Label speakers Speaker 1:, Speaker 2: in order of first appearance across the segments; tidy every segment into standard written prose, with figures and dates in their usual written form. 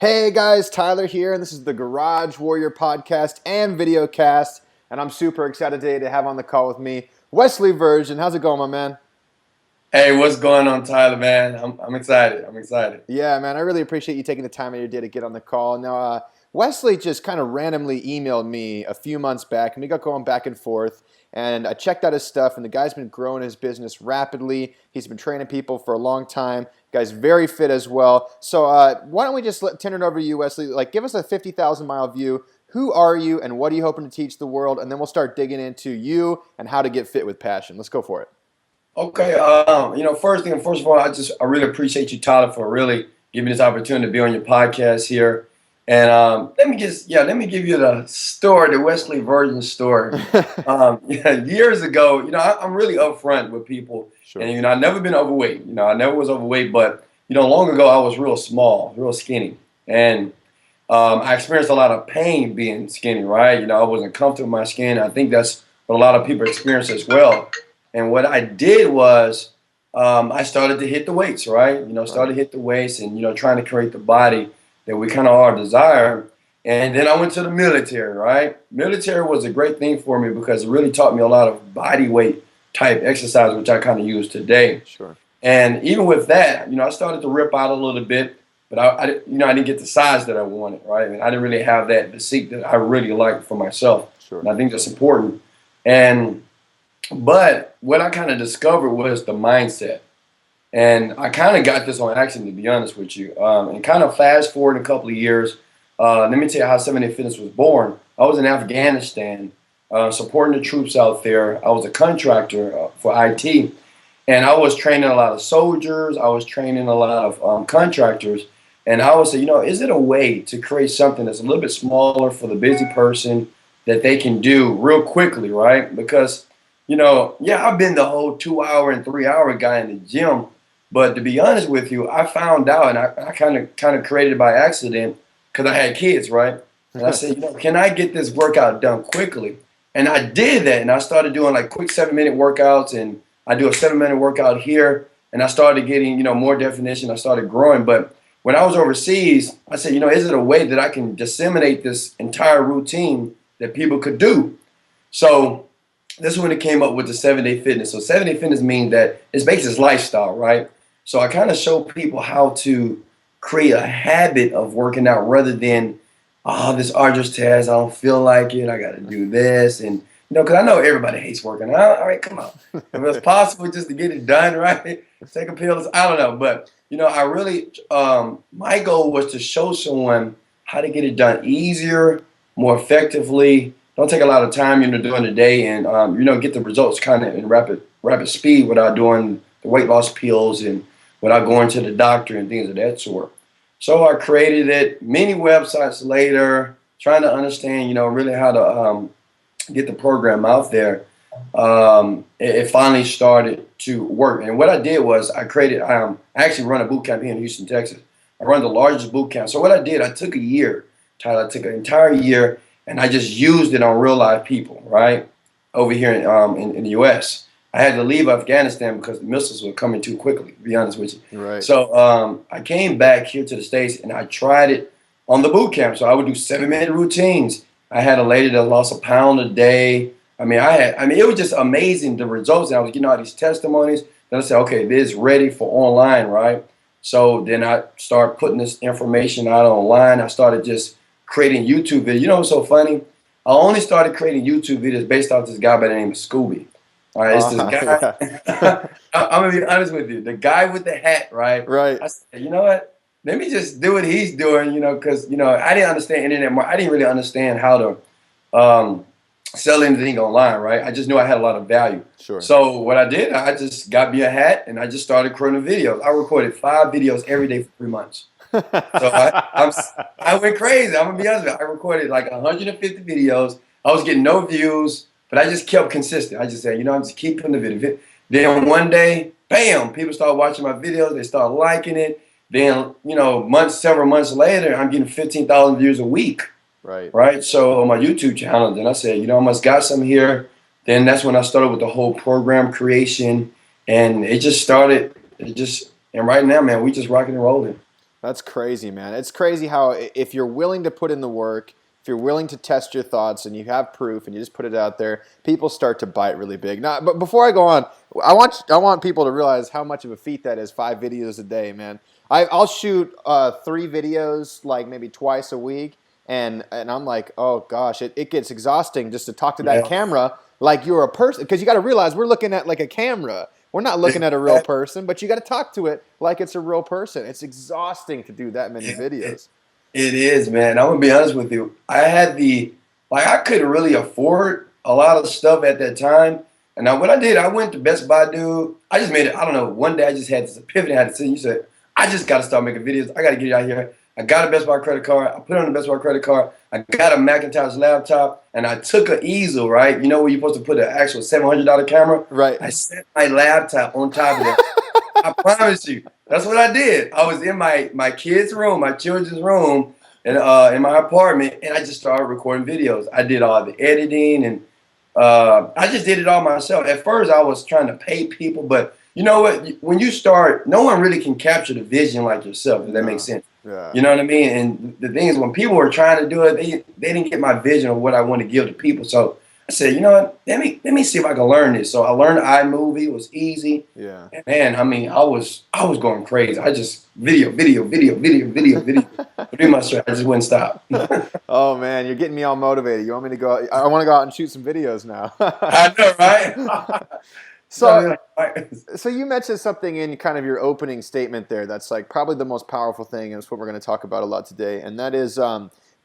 Speaker 1: Hey guys, Tyler here, and this is the Garage Warrior podcast and video cast, and I'm super excited today to have on the call with me Wesley Virgin. How's it going, my man?
Speaker 2: Hey, what's going on, Tyler, man? I'm excited. I'm excited.
Speaker 1: Yeah, man, I really appreciate you taking the time of your day to get on the call. Now, Wesley just kind of randomly emailed me a few months back, and we got going back and forth. And I checked out his stuff, and the guy's been growing his business rapidly. He's been training people for a long time. Guy's very fit as well. So why don't we just turn it over to you, Wesley? Like, give us a 50,000-mile view. Who are you, and what are you hoping to teach the world? And then we'll start digging into you and how to get fit with passion. Let's go for it.
Speaker 2: Okay, first of all, I really appreciate you, Tyler, for really giving me this opportunity to be on your podcast here. And let me give you the story, the Wesley Virgin story. Years ago, I'm really upfront with people,
Speaker 1: Sure.
Speaker 2: and I've never been overweight. I never was overweight, but long ago I was real small, real skinny, and I experienced a lot of pain being skinny. Right, I wasn't comfortable with my skin. I think that's what a lot of people experience as well. And what I did was I started to hit the weights, right? Started to hit the weights and, trying to create the body that we kind of all desire. And then I went to the military, right? Military was a great thing for me because it really taught me a lot of body weight type exercise, which I kind of use today.
Speaker 1: Sure.
Speaker 2: And even with that, I started to rip out a little bit, but I didn't get the size that I wanted, right? And I didn't really have that physique that I really liked for myself.
Speaker 1: Sure.
Speaker 2: And I think that's important. But what I kind of discovered was the mindset. And I kind of got this on accident, to be honest with you. And kind of fast forward a couple of years, let me tell you how 7-Day Fitness was born. I was in Afghanistan supporting the troops out there. I was a contractor for IT. And I was training a lot of soldiers. I was training a lot of contractors. And I would say, is it a way to create something that's a little bit smaller for the busy person that they can do real quickly, right? Because I've been the whole 2 hour and 3 hour guy in the gym, but to be honest with you, I found out, and I kind of created it by accident because I had kids, right? And I said, can I get this workout done quickly? And I did that, and I started doing like quick 7-minute workouts, and I do a 7-minute workout here, and I started getting more definition. I started growing, but when I was overseas, I said, is it a way that I can disseminate this entire routine that people could do? So this is when it came up with the 7-Day Fitness. So 7-Day Fitness means that it's basically this lifestyle, right? So I kind of show people how to create a habit of working out rather than, this arduous task, I don't feel like it, I got to do this. And, because I know everybody hates working out. All right, come on. If it's possible just to get it done, right? Take a pill, I don't know. But, I really, my goal was to show someone how to get it done easier, more effectively. Don't take a lot of time, during the day, and get the results kind of in rapid speed without doing the weight loss pills and without going to the doctor and things of that sort. So I created it. Many websites later, trying to understand, really how to get the program out there. It finally started to work. And what I did was I actually run a boot camp here in Houston, Texas. I run the largest boot camp. So what I did, I took a year, Tyler. I took an entire year. And I just used it on real life people, right, over here in the U.S. I had to leave Afghanistan because the missiles were coming too quickly, to be honest with you.
Speaker 1: Right.
Speaker 2: So I came back here to the States, and I tried it on the boot camp. So I would do 7-minute routines. I had a lady that lost a pound a day. It was just amazing, the results. And I was getting all these testimonies. Then I said, okay, this is ready for online, right? So then I started putting this information out online. I started just creating YouTube videos. What's so funny? I only started creating YouTube videos based off this guy by the name of Scooby. All right, it's this guy. I'm gonna be honest with you. The guy with the hat, right?
Speaker 1: Right.
Speaker 2: I said, you know what? Let me just do what he's doing, because I didn't understand internet more. I didn't really understand how to sell anything online, right? I just knew I had a lot of value.
Speaker 1: Sure.
Speaker 2: So what I did, I just got me a hat and I just started creating videos. I recorded 5 videos every day for 3 months. So I went crazy. I'm gonna be honest with you. I recorded like 150 videos. I was getting no views, but I just kept consistent. I just said, I'm just keep putting the video. Then one day, bam, people start watching my videos. They start liking it. Then, several months later, I'm getting 15,000 views a week.
Speaker 1: Right.
Speaker 2: Right. So on my YouTube channel, then I said, I must got some here. Then that's when I started with the whole program creation, and it just started. And right now, man, we just rocking and rolling.
Speaker 1: That's crazy, man. It's crazy how if you're willing to put in the work, if you're willing to test your thoughts and you have proof and you just put it out there, people start to bite really big. Now, but before I go on, I want people to realize how much of a feat that is. 5 videos a day, man. I'll shoot 3 videos like maybe twice a week, and I'm like, oh gosh, it gets exhausting just to talk to that
Speaker 2: Yeah.
Speaker 1: camera like you're a person, because you got to realize we're looking at like a camera. We're not looking at a real person, but you got to talk to it like it's a real person. It's exhausting to do that many
Speaker 2: It,
Speaker 1: videos.
Speaker 2: it is, man. I'm gonna be honest with you. I had the like I couldn't really afford a lot of stuff at that time. And now what I did, I went to Best Buy, dude. I just made it. I don't know. One day I just had this epiphany. I had to say, you said, I just got to start making videos. I got to get out here. I got a Best Buy credit card. I put it on the Best Buy credit card. I got a Macintosh laptop, and I took an easel, right? You know where you're supposed to put an actual $700 camera?
Speaker 1: Right.
Speaker 2: I set my laptop on top of that. I promise you. That's what I did. I was in my kid's room, my children's room, and in my apartment, and I just started recording videos. I did all the editing, and I just did it all myself. At first, I was trying to pay people, but you know what? When you start, no one really can capture the vision like yourself, if that makes sense.
Speaker 1: Yeah.
Speaker 2: You know what I mean? And the thing is, when people were trying to do it, they didn't get my vision of what I want to give to people. So I said, you know what? Let me see if I can learn this. So I learned iMovie. It was easy.
Speaker 1: Yeah.
Speaker 2: And man, I mean, I was going crazy. I just video. Pretty much, I just wouldn't stop.
Speaker 1: Oh man, you're getting me all motivated. You want me to go? I want to go out and shoot some videos now.
Speaker 2: I know, right?
Speaker 1: So, so you mentioned something in kind of your opening statement there that's like probably the most powerful thing, and it's what we're going to talk about a lot today, and that is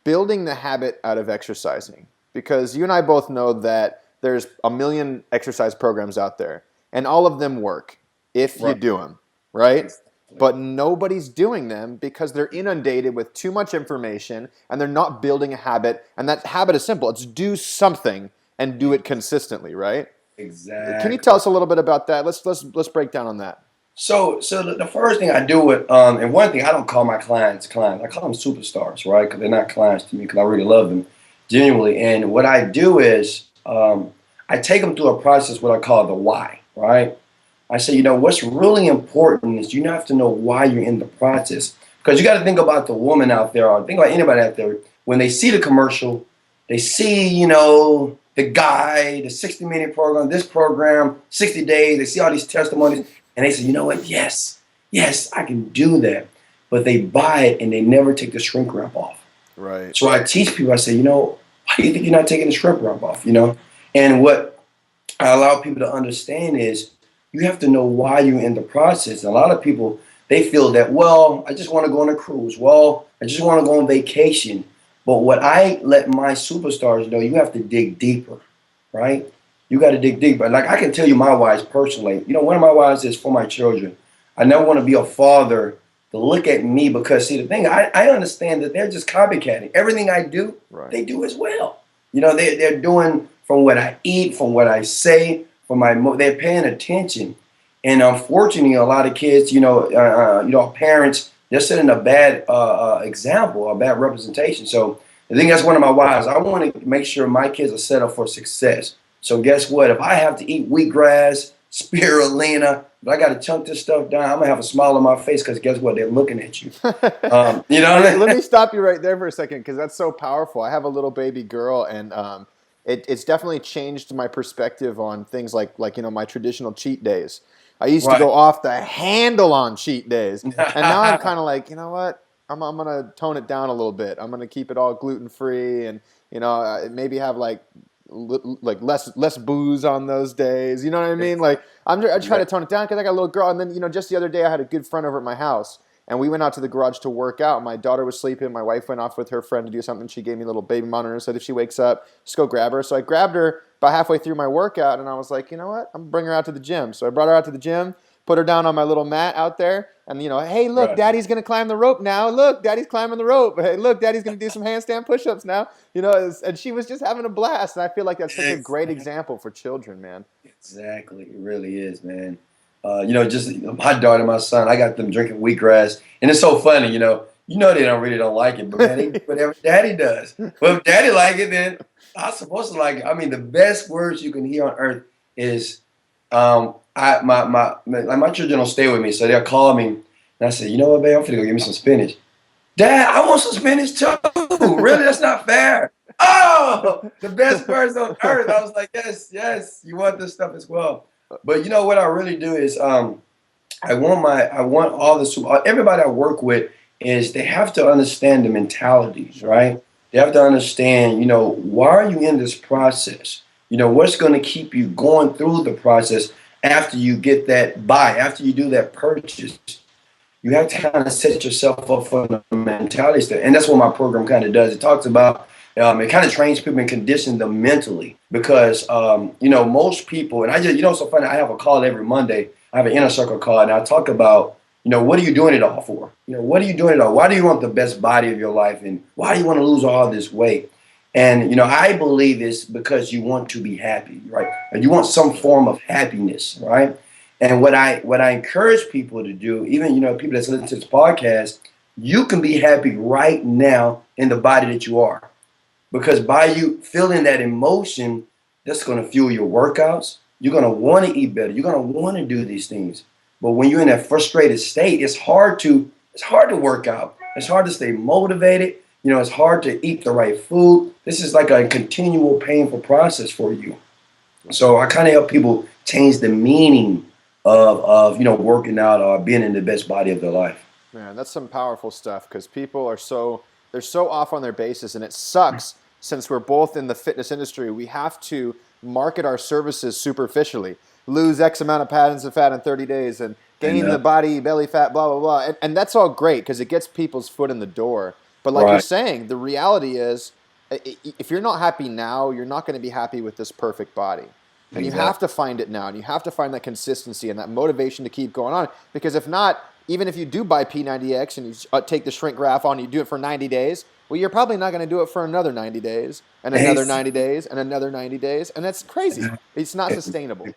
Speaker 1: building the habit out of exercising. Because you and I both know that there's a million exercise programs out there, and all of them work if you
Speaker 2: Right.
Speaker 1: do them, right?
Speaker 2: Exactly.
Speaker 1: But nobody's doing them because they're inundated with too much information, and they're not building a habit. And that habit is simple: it's do something and do it consistently, right? Can you
Speaker 2: Exactly.
Speaker 1: tell us a little bit about that? Let's break down on that.
Speaker 2: So the first thing I do with and one thing I don't call my clients clients. I call them superstars, right? Because they're not clients to me because I really love them genuinely. And what I do is I take them through a process what I call the why, right? I say, you know, what's really important is you have to know why you're in the process. Because you got to think about the woman out there, or think about anybody out there, when they see the commercial, they see, you know, the guy, the 60-minute program, this program, 60 days, they see all these testimonies, and they say, you know what, yes, I can do that. But they buy it and they never take the shrink wrap off.
Speaker 1: Right.
Speaker 2: So I teach people, I say, you know, why do you think you're not taking the shrink wrap off, you know? And what I allow people to understand is you have to know why you're in the process. And a lot of people, they feel that, well, I just want to go on a cruise. Well, I just want to go on vacation. But what I let my superstars know, you have to dig deeper, right? You got to dig deeper. Like I can tell you my whys personally. You know, one of my whys is for my children. I never want to be a father to look at me because, see, the thing, I understand that they're just copycatting. Everything I do,
Speaker 1: Right.
Speaker 2: they do as well. You know, they're doing from what I eat, from what I say, they're paying attention. And unfortunately, a lot of kids, parents, they're setting a bad example, a bad representation. So I think that's one of my whys. I want to make sure my kids are set up for success. So guess what? If I have to eat wheatgrass, spirulina, if I got to chunk this stuff down, I'm going to have a smile on my face because guess what? They're looking at you. You know what I mean?
Speaker 1: Let me stop you right there for a second because that's so powerful. I have a little baby girl, and it's definitely changed my perspective on things like my traditional cheat days. I used to
Speaker 2: Right.
Speaker 1: go off the handle on cheat days, and now I'm kind of like, you know what? I'm gonna tone it down a little bit. I'm gonna keep it all gluten free, and maybe have like less booze on those days. You know what I mean? Like I try to tone it down because I got a little girl, and then just the other day I had a good friend over at my house. And we went out to the garage to work out. My daughter was sleeping. My wife went off with her friend to do something. She gave me a little baby monitor and said if she wakes up, just go grab her. So I grabbed her about halfway through my workout, and I was like, you know what? I'm going to bring her out to the gym. So I brought her out to the gym, put her down on my little mat out there, and, hey, look,
Speaker 2: Right.
Speaker 1: Daddy's going to climb the rope now. Look, Daddy's climbing the rope. Hey, look, Daddy's going to do some handstand push-ups now. And she was just having a blast. And I feel like that's such a great example for children, man.
Speaker 2: Exactly. It really is, man. Just my daughter and my son, I got them drinking wheatgrass. And it's so funny, they don't like it, but man, they do whatever daddy does. Well, if daddy like it, then I'm supposed to like it. I mean, the best words you can hear on earth is my children don't stay with me, so they'll call me and And I said, you know what, babe, I'm finna go get me some spinach. Dad, I want some spinach too. Really? That's not fair. Oh, the best person on earth. I was like, yes, yes, you want this stuff as well. But you know what I really do is I want all everybody I work with is they have to understand the mentalities, right? They have to understand, why are you in this process? What's going to keep you going through the process after you get that buy, after you do that purchase. You have to kind of set yourself up for the mentality stuff. And that's what my program kind of does. It talks about, it kind of trains people and conditions them mentally because, most people, and I just, it's so funny, I have a call every Monday. I have an inner circle call and I talk about, what are you doing it all for? What are you doing it all? Why do you want the best body of your life? And why do you want to lose all this weight? And, I believe it's because you want to be happy, right? And you want some form of happiness, right? And what I encourage people to do, even people that's listening to this podcast, you can be happy right now in the body that you are, because by you feeling that emotion, that's going to fuel your workouts. You're going to want to eat better. You're going to want to do these things. But when you're in that frustrated state, it's hard to work out. It's hard to stay motivated. It's hard to eat the right food. This is like a continual painful process for you. So I kind of help people change the meaning of working out or being in the best body of their life.
Speaker 1: Man, that's some powerful stuff because people are they're so off on their basis, and it sucks since we're both in the fitness industry. We have to market our services superficially, lose X amount of pounds of fat in 30 days and gain the body, belly fat, blah, blah, blah. And that's all great because it gets people's foot in the door. But like you're saying, the reality is if you're not happy now, you're not going to be happy with this perfect body. And you have to find it now, and you have to find that consistency and that motivation to keep going on. Because if not, even if you do buy P90X and you take the shrink graph on, you do it for 90 days, well, you're probably not going to do it for another 90 days, and another 90 days, and another 90 days, and that's crazy. It's not sustainable.